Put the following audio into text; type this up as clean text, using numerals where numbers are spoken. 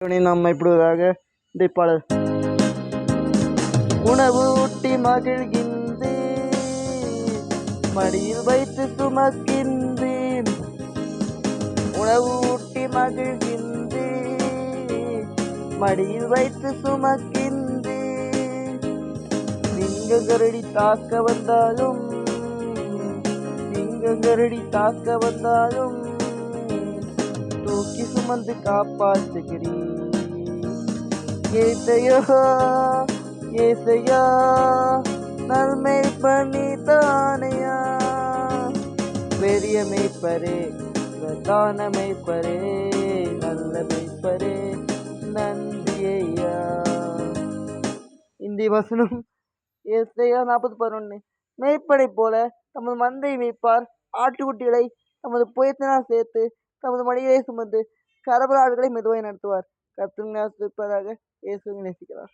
நம்ம இப்படியாக இந்த பாடல் உணவு ஊட்டி மகிழ்கின்றேன், மடியில் வைத்து சுமக்கின்றேன். உணவு ஊட்டி மகிழ்கின்றேன், மடியில் வைத்து சுமக்கின்றேன். சிங்கங்கரடி தாக்க வந்தாலும், சிங்கங்கரடி தாக்க வந்தாலும் தூக்கி சுமந்து காப்பாற்றுகிறேன். ஏசையா ஏசையா நன்மை பண்ணி தானையா, பெரிய மெய்ப்பரே பிரதான மெய்ப்பரே நல்ல மெய்ப்பரே நன்றியா. இந்த வசனம் ஏசையா 40:11. மெய்ப்படை போல தமது மந்தை மேய்ப்பார், ஆட்டுக்குட்டிகளை தமது புயத்தினால் சேர்த்து தமது மடிகளை சுமந்து கரபராடுகளை மெதுவாய் நடத்துவார். கர்த்தர் நேசிப்பதாக இயேசுவை நேசிக்கிறார்.